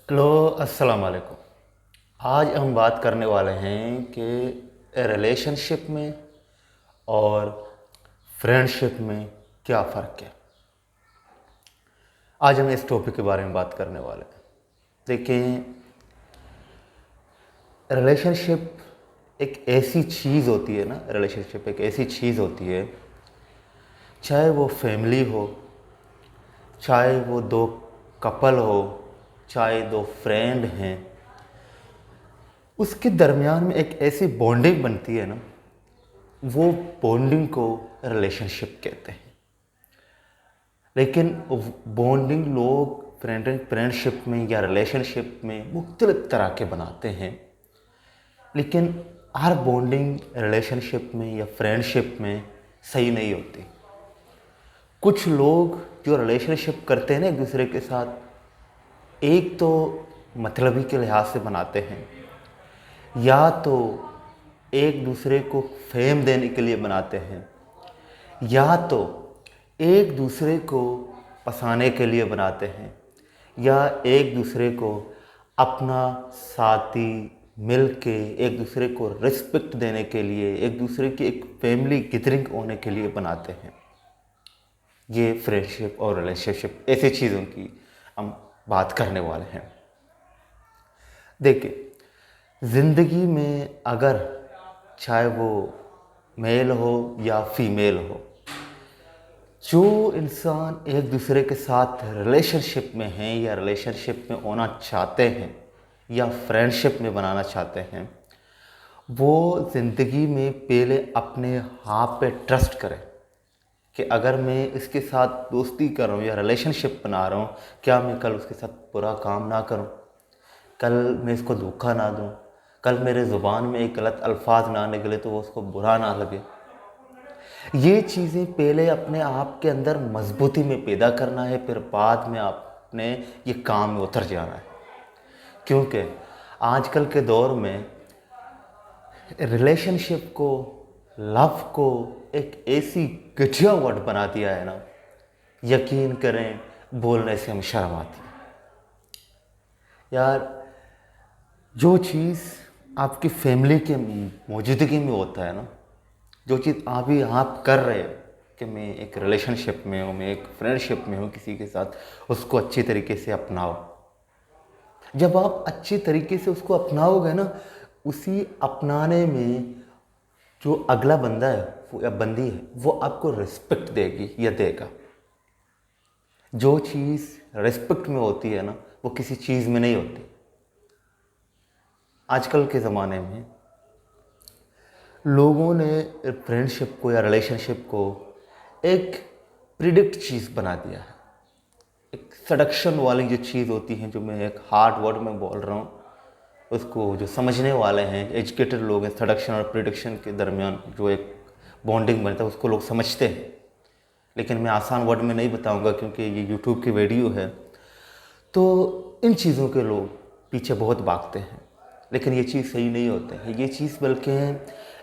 Hello, अस्सलाम वालेकुम। आज हम बात करने वाले हैं कि रिलेशनशिप में और फ्रेंडशिप में क्या फ़र्क है। आज हम इस टॉपिक के बारे में बात करने वाले हैं। देखें, रिलेशनशिप एक ऐसी चीज़ होती है ना, रिलेशनशिप एक ऐसी चीज़ होती है, चाहे वो फैमिली हो, चाहे वो दो कपल हो, चाहे दो फ्रेंड हैं, उसके दरमियान में एक ऐसी बॉन्डिंग बनती है ना, वो बॉन्डिंग को रिलेशनशिप कहते हैं। लेकिन बॉन्डिंग लोग फ्रेंडशिप में या रिलेशनशिप में मुख्तलिफ तरह के बनाते हैं, लेकिन हर बॉन्डिंग रिलेशनशिप में या फ्रेंडशिप में सही नहीं होती। कुछ लोग जो रिलेशनशिप करते हैं ना एक दूसरे के साथ, एक तो मतलबी के लिहाज से बनाते हैं, या तो एक दूसरे को फेम देने के लिए बनाते हैं, या तो एक दूसरे को फंसाने के लिए बनाते हैं, या एक दूसरे को अपना साथी मिल के एक दूसरे को रिस्पेक्ट देने के लिए, एक दूसरे की एक फैमिली गैदरिंग होने के लिए बनाते हैं। ये फ्रेंडशिप और रिलेशनशिप ऐसी चीज़ों की हम बात करने वाले हैं। देखिए, ज़िंदगी में अगर चाहे वो मेल हो या फीमेल हो, जो इंसान एक दूसरे के साथ रिलेशनशिप में हैं या रिलेशनशिप में होना चाहते हैं या फ्रेंडशिप में बनाना चाहते हैं, वो ज़िंदगी में पहले अपने आप पे ट्रस्ट करें कि अगर मैं इसके साथ दोस्ती कर रहा हूँ या रिलेशनशिप बना रहा हूँ, क्या मैं कल उसके साथ बुरा काम ना करूँ, कल मैं इसको धोखा ना दूँ, कल मेरे ज़ुबान में एक गलत अल्फाज ना निकले तो वो उसको बुरा ना लगे। ये चीज़ें पहले अपने आप के अंदर मजबूती में पैदा करना है, फिर बाद में आपने ये काम में उतर जाना है। क्योंकि आजकल के दौर में रिलेशनशिप को, लव को एक ऐसी घटिया वर्ड बना दिया है ना, यकीन करें बोलने से हम शर्म आती है। यार, जो चीज़ आपकी फैमिली के मौजूदगी में होता है ना, जो चीज़ अभी आप कर रहे हो कि मैं एक रिलेशनशिप में हूँ, मैं एक फ्रेंडशिप में हूँ किसी के साथ, उसको अच्छी तरीके से अपनाओ। जब आप अच्छी तरीके से उसको अपनाओगे ना, उसी अपनाने में जो अगला बंदा है वो या बंदी है, वो आपको रिस्पेक्ट देगी या देगा। जो चीज़ रिस्पेक्ट में होती है ना, वो किसी चीज़ में नहीं होती। आजकल के ज़माने में लोगों ने फ्रेंडशिप को या रिलेशनशिप को एक प्रिडिक्ट चीज़ बना दिया है। एक सडक्शन वाली जो चीज़ होती है, जो मैं एक हार्ड वर्ड में बोल रहा हूँ, उसको जो समझने वाले हैं, एजुकेटेड लोग हैं, सडक्शन और प्रिडिक्शन के दरमियान जो एक बॉन्डिंग बनता है उसको लोग समझते हैं। लेकिन मैं आसान वर्ड में नहीं बताऊंगा क्योंकि ये यूट्यूब की वीडियो है। तो इन चीज़ों के लोग पीछे बहुत भागते हैं, लेकिन ये चीज़ सही नहीं होते हैं। ये चीज़ बल्कि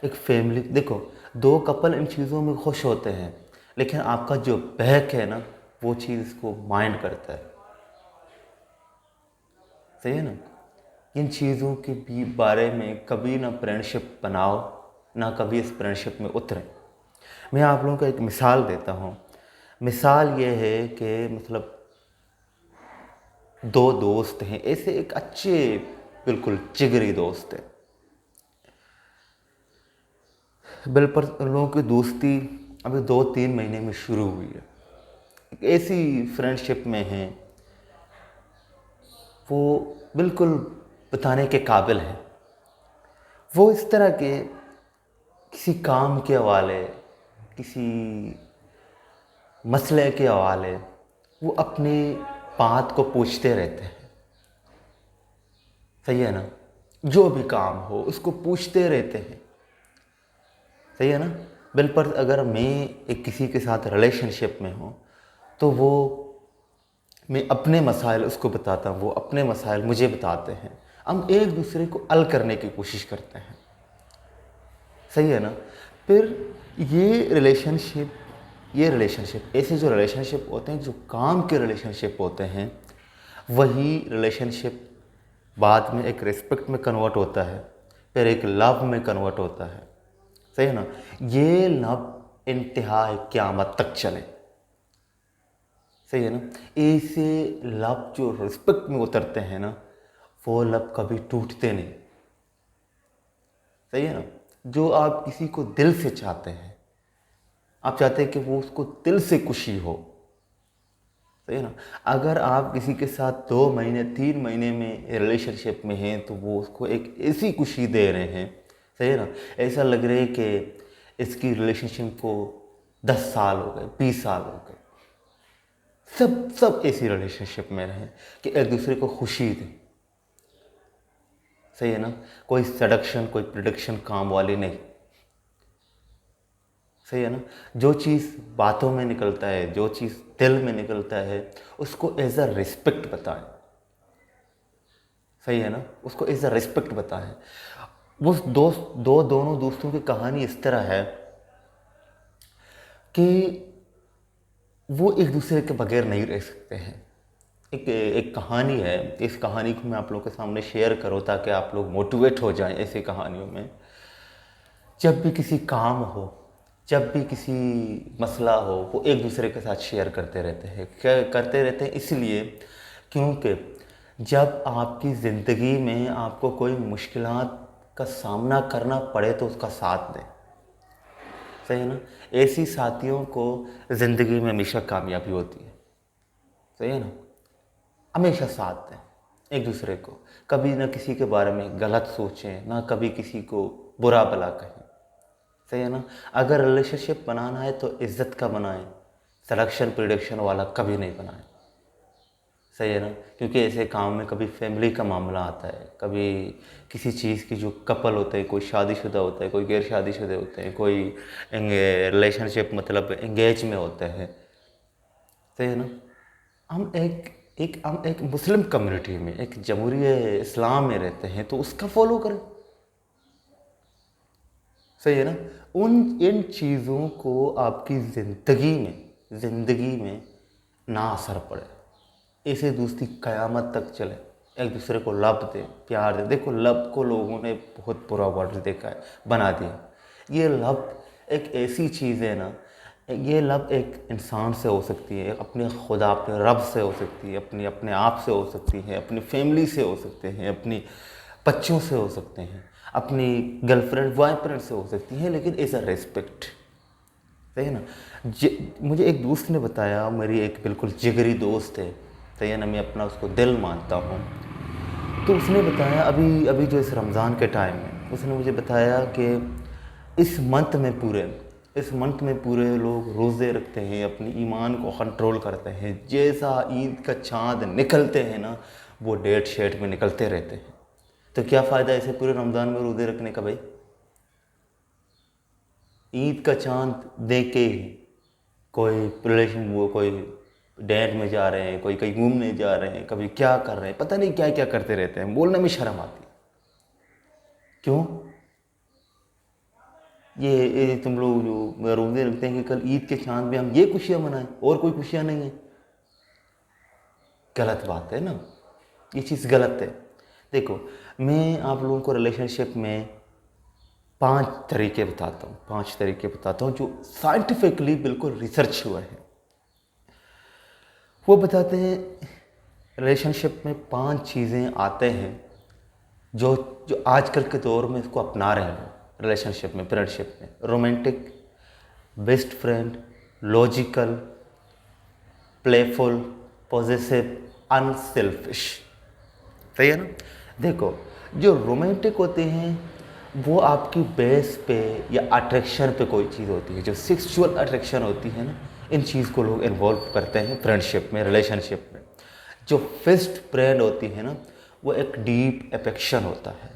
एक फैमिली, देखो, दो कपल इन चीज़ों में खुश होते हैं, लेकिन आपका जो बहक है ना, वो चीज़ इसको माइंड करता है। सही है ना? इन चीज़ों के भी बारे में कभी ना फ्रेंडशिप बनाओ, ना कभी इस फ्रेंडशिप में उतरें। मैं आप लोगों को एक मिसाल देता हूँ। मिसाल ये है कि मतलब दो दोस्त हैं, ऐसे एक अच्छे बिल्कुल जिगरी दोस्त हैं। बिल पर उन लोगों की दोस्ती अभी 2-3 महीने में शुरू हुई है। एक ऐसी फ्रेंडशिप में हैं, वो बिल्कुल बताने के काबिल हैं। वो इस तरह के किसी काम के हवाले, किसी मसले के हवाले वो अपनी बात को पूछते रहते हैं। सही है ना? जो भी काम हो उसको पूछते रहते हैं। सही है ना? बिल पर अगर मैं एक किसी के साथ रिलेशनशिप में हूँ, तो वो मैं अपने मसाइल उसको बताता हूँ, वो अपने मसाइल मुझे बताते हैं। हम एक दूसरे को हल करने की कोशिश करते हैं। सही है ना? फिर ये रिलेशनशिप ऐसे जो रिलेशनशिप होते हैं, जो काम के रिलेशनशिप होते हैं, वही रिलेशनशिप बाद में एक रिस्पेक्ट में कन्वर्ट होता है, फिर एक लव में कन्वर्ट होता है। सही है ना। ये लव इंतहा क़यामत तक चले। सही है ना। ऐसे लव जो रिस्पेक्ट में उतरते हैं ना, वो लव कभी टूटते नहीं। सही है ना। जो आप किसी को दिल से चाहते हैं, आप चाहते हैं कि वो उसको दिल से खुशी हो। सही है ना। अगर आप किसी के साथ 2 महीने 3 महीने में रिलेशनशिप में हैं तो वो उसको एक ऐसी खुशी दे रहे हैं, सही है ना, ऐसा लग रहा है कि इसकी रिलेशनशिप को 10 साल हो गए, 20 साल हो गए। सब ऐसी रिलेशनशिप में रहें कि एक दूसरे को खुशी दें। सही है ना। कोई सडक्शन, कोई प्रोडक्शन काम वाली नहीं। सही है ना। जो चीज़ बातों में निकलता है, जो चीज़ दिल में निकलता है, उसको एज अ रिस्पेक्ट बताएं। सही है ना। उसको एज अ रिस्पेक्ट बताएं। वो दोनों दोस्तों की कहानी इस तरह है कि वो एक दूसरे के बगैर नहीं रह सकते हैं। एक कहानी है, इस कहानी को मैं आप लोगों के सामने शेयर करूं ताकि आप लोग मोटिवेट हो जाएं ऐसी कहानियों में। जब भी किसी काम हो, जब भी किसी मसला हो, वो एक दूसरे के साथ शेयर करते रहते हैं। क्या करते रहते हैं? इसलिए क्योंकि जब आपकी ज़िंदगी में आपको कोई मुश्किलात का सामना करना पड़े तो उसका साथ दें। सही है ना। ऐसी साथियों को ज़िंदगी में हमेशा कामयाबी होती है। सही है ना। हमेशा साथ दें एक दूसरे को। कभी ना किसी के बारे में गलत सोचें, ना कभी किसी को बुरा भला कहें। सही है ना। अगर रिलेशनशिप बनाना है तो इज़्ज़त का बनाएं, सिलेक्शन प्रिडिक्शन वाला कभी नहीं बनाएं। सही है ना। क्योंकि ऐसे काम में कभी फैमिली का मामला आता है, कभी किसी चीज़ की, जो कपल होते हैं, कोई शादीशुदा होता है, कोई गैर शादीशुदा होते हैं, कोई रिलेशनशिप मतलब एंगेज में होते हैं। सही है ना। हम एक मुस्लिम कम्युनिटी में, एक जमहूरी इस्लाम में रहते हैं, तो उसका फॉलो करें। सही है ना। इन चीज़ों को आपकी ज़िंदगी में ना असर पड़े। ऐसे दोस्ती क़यामत तक चले। एक दूसरे को लब दे, प्यार दे। देखो, लब को लोगों ने बहुत बुरा वर्ड देखा है, बना दिया। ये लब एक ऐसी चीज़ है ना, ये लब एक इंसान से हो सकती है, अपने खुदा, अपने रब से हो सकती है, अपने आप से हो सकती है, अपनी फैमिली से हो सकते हैं, अपनी बच्चों से हो सकते हैं, अपनी गर्लफ्रेंड बॉयफ्रेंड से हो सकती है, लेकिन एज अ रेस्पेक्ट। सही है ना। मुझे एक दोस्त ने बताया, मेरी एक बिल्कुल जिगरी दोस्त है, सही है ना, मैं अपना उसको दिल मानता हूँ। तो उसने बताया अभी जो इस रमज़ान के टाइम में उसने मुझे बताया कि इस मंथ में पूरे लोग रोज़े रखते हैं, अपनी ईमान को कंट्रोल करते हैं। जैसा ईद का चाँद निकलते हैं ना, वो डेट शेट में निकलते रहते हैं। तो क्या फ़ायदा ऐसे पूरे रमज़ान में रोज़े रखने का भाई? ईद का चाँद देख के ही कोई डेट में जा रहे हैं, कोई कहीं घूमने जा रहे हैं, कभी क्या कर रहे हैं, पता नहीं क्या क्या करते रहते हैं। बोलने में शर्म आती है। क्यों? ये तुम लोग जो रोज़े रखते हैं कि कल ईद के चांद में हम ये खुशियाँ मनाएं और कोई खुशियाँ नहीं है, गलत बात है ना। ये चीज़ गलत है। देखो, मैं आप लोगों को रिलेशनशिप में 5 तरीके बताता हूँ जो साइंटिफिकली बिल्कुल रिसर्च हुआ है। वो बताते हैं रिलेशनशिप में 5 चीज़ें आते हैं जो जो आजकल के दौर में इसको अपना रहे हैं लोग रिलेशनशिप में, फ्रेंडशिप में। Romantic, best friend, logical, playful, possessive, unselfish. सही है ना। देखो, जो रोमांटिक होते हैं वो आपकी बेस पे या अट्रैक्शन पे कोई चीज़ होती है, जो सेक्सुअल अट्रैक्शन होती है ना, इन चीज़ को लोग इन्वॉल्व करते हैं फ्रेंडशिप में, रिलेशनशिप में। जो फर्स्ट फ्रेंड होती है ना, वो एक डीप अफेक्शन होता है।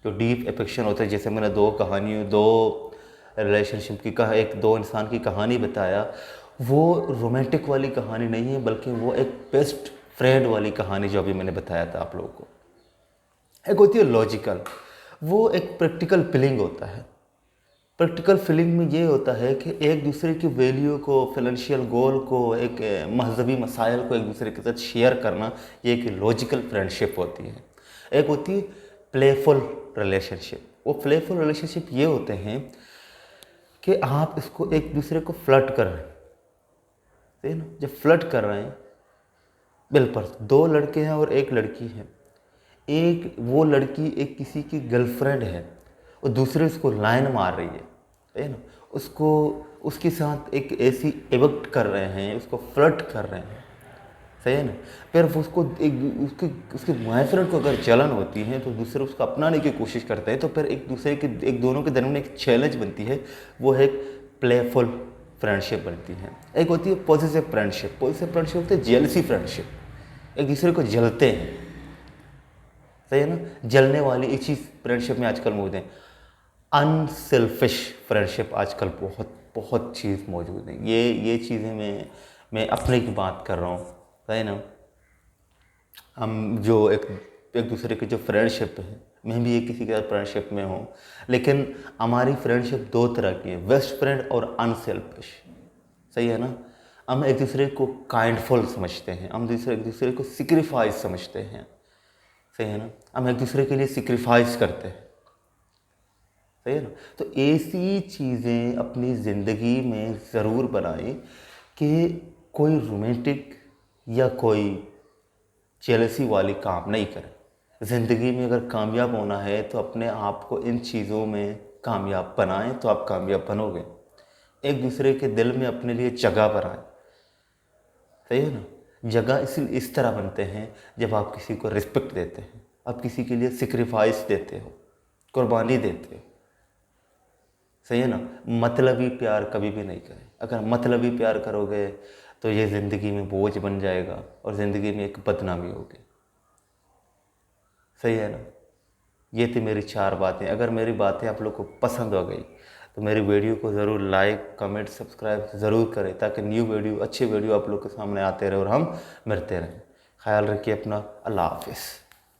जो डीप अफेक्शन होता है, जैसे मैंने दो रिलेशनशिप की दो इंसान की कहानी बताया, वो रोमांटिक वाली कहानी नहीं है, बल्कि वो एक बेस्ट फ्रेंड वाली कहानी जो अभी मैंने बताया था आप लोगों को। एक होती है लॉजिकल, वो एक प्रैक्टिकल फीलिंग होता है। प्रैक्टिकल फीलिंग में ये होता है कि एक दूसरे की वैल्यू को, फाइनेंशियल गोल को, एक मजहबी मसाइल को एक दूसरे के साथ शेयर करना, ये एक लॉजिकल फ्रेंडशिप होती है। एक होती है प्लेफुल रिलेशनशिप। वो प्लेफुल रिलेशनशिप ये होते हैं कि आप इसको एक दूसरे को फ्लर्ट कर रहे हैं, सही ना। जब फ्लर्ट कर रहे हैं, बिल्कुल दो लड़के हैं और एक लड़की है, एक वो लड़की एक किसी की गर्लफ्रेंड है और दूसरे उसको लाइन मार रही है ना, उसको उसके साथ एक ऐसी एवक्ट कर रहे हैं, उसको फ्लर्ट कर रहे हैं, सही है ना। फिर वो उसको उसके उसके बॉयफ्रेंड को अगर जलन होती है तो दूसरे उसको अपनाने की कोशिश करते हैं, तो फिर एक दूसरे के एक दोनों के दरमियान एक चैलेंज बनती है, वो है एक प्लेफुल फ्रेंडशिप बनती है। एक होती है पॉजिटिव फ्रेंडशिप। पॉजिटिव फ्रेंडशिप होती है जेलसी फ्रेंडशिप, एक दूसरे को जलते हैं, सही है ना। जलने वाली एक चीज़ फ्रेंडशिप में आजकल मौजूद है। अनसेल्फिश फ्रेंडशिप आजकल बहुत बहुत चीज़ मौजूद है। ये चीज़ें मैं अपने की बात कर रहा हूँ, सही ना। हम जो एक दूसरे के जो फ्रेंडशिप है, मैं भी एक किसी के साथ फ्रेंडशिप में हूँ, लेकिन हमारी फ्रेंडशिप दो तरह की है, बेस्ट फ्रेंड और अनसेल्फिश, सही है ना। हम एक दूसरे को काइंडफुल समझते हैं, हम एक दूसरे को सिक्रीफाइस समझते हैं, सही है ना। हम एक दूसरे के लिए सिक्रीफाइस करते हैं, सही है ना। तो ऐसी चीज़ें अपनी ज़िंदगी में ज़रूर बनाएं कि कोई रोमांटिक या कोई जेलसी वाली काम नहीं करें। ज़िंदगी में अगर कामयाब होना है तो अपने आप को इन चीज़ों में कामयाब बनाएं, तो आप कामयाब बनोगे। एक दूसरे के दिल में अपने लिए जगह बनाएं, सही है ना। जगह इस तरह बनते हैं जब आप किसी को रिस्पेक्ट देते हैं, आप किसी के लिए सिक्रीफाइस देते हो, कुर्बानी देते हो, सही है ना। मतलबी प्यार कभी भी नहीं करें। अगर मतलबी प्यार करोगे तो ये ज़िंदगी में बोझ बन जाएगा और ज़िंदगी में एक बदनामी होगी, सही है ना। ये थी मेरी 4 बातें। अगर मेरी बातें आप लोग को पसंद हो गई तो मेरी वीडियो को ज़रूर लाइक, कमेंट, सब्सक्राइब ज़रूर करें, ताकि न्यू वीडियो, अच्छे वीडियो आप लोग के सामने आते रहे और हम मिलते रहें। ख्याल रखिए अपना। अल्लाह हाफिज़।